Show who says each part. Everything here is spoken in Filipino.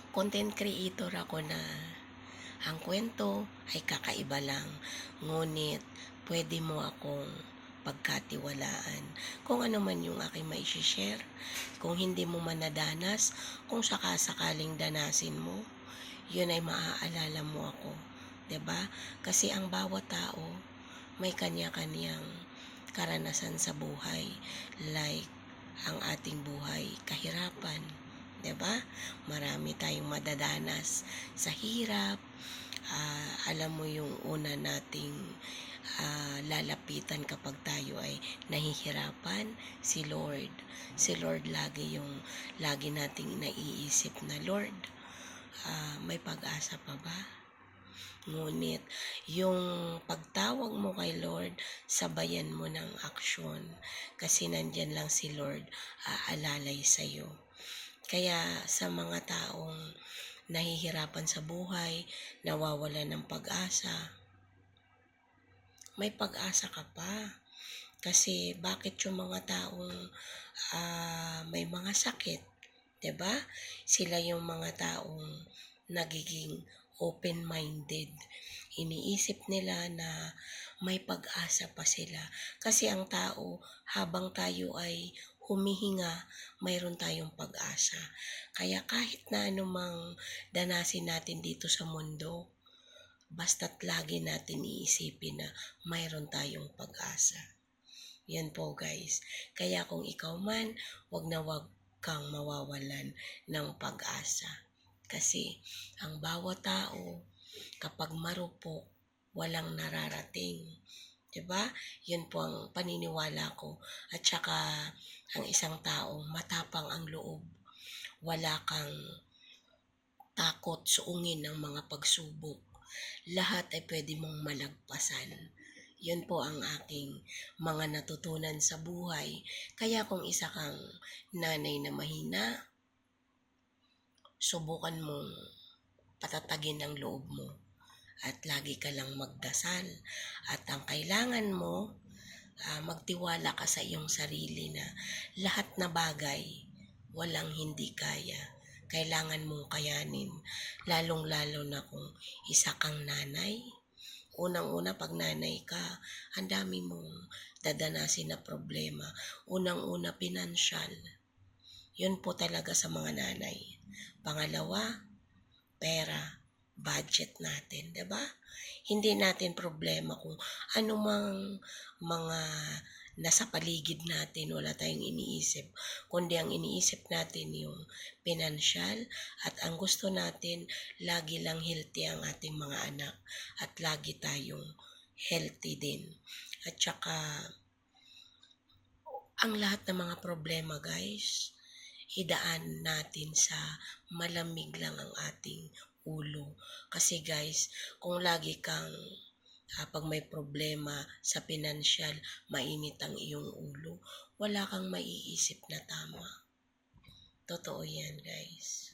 Speaker 1: Content creator ako na ang kwento ay kakaiba lang, ngunit pwede mo akong pagkatiwalaan. Kung ano man yung aking maishishare, kung hindi mo man nadanas, kung sakasakaling danasin mo, yun ay maaalala mo ako. 'Di ba? Kasi ang bawat tao may kanya-kanyang karanasan sa buhay. Like, ang ating buhay, kahirapan. 'Di ba? Marami tayong madadanas sa hirap. Alam mo yung una nating lalapitan kapag tayo ay nahihirapan, si Lord. Si Lord lagi nating naiisip na, Lord, may pag-asa pa ba? Ngunit yung pagtawag mo kay Lord, sabayan mo ng aksyon, kasi nandyan lang si Lord aalalay sa'yo. Kaya sa mga taong nahihirapan sa buhay, nawawalan ng pag-asa, may pag-asa ka pa. Kasi bakit yung mga taong may mga sakit, 'di ba? Sila yung mga taong nagiging open-minded. Iniisip nila na may pag-asa pa sila. Kasi ang tao, habang tayo ay humihinga, mayroon tayong pag-asa. Kaya kahit na anumang danasin natin dito sa mundo, basta't lagi natin iisipin na mayroon tayong pag-asa. Yan po guys. Kaya kung ikaw man, wag kang mawawalan ng pag-asa. Kasi ang bawat tao, kapag marupok, walang nararating. 'Di ba? Yun po ang paniniwala ko. At saka ang isang tao, matapang ang loob. Wala kang takot suungin ng mga pagsubok. Lahat ay pwede mong malagpasan. Yun po ang aking mga natutunan sa buhay. Kaya kung isa kang nanay na mahina, subukan mong patatagin ang loob mo at lagi ka lang magdasal. At ang kailangan mo, magtiwala ka sa iyong sarili na lahat na bagay, walang hindi kaya. Kailangan mong kayanin, lalong-lalo na kung isa kang nanay. Unang-una, pag nanay ka, ang dami mong dadanasin na problema. Unang-una, pinansyal. Yun po talaga sa mga nanay. Pangalawa, pera, budget natin, 'di ba? Hindi natin problema kung anumang mga nasa paligid natin, wala tayong iniisip, kundi ang iniisip natin yung pinansyal, at ang gusto natin, lagi lang healthy ang ating mga anak at lagi tayong healthy din. At saka, ang lahat ng mga problema guys, idaan natin sa malamig lang ang ating ulo. Kasi guys, kung lagi kang pag may problema sa pinansyal, mainit ang iyong ulo, wala kang maiisip na tama. Totoo yan guys.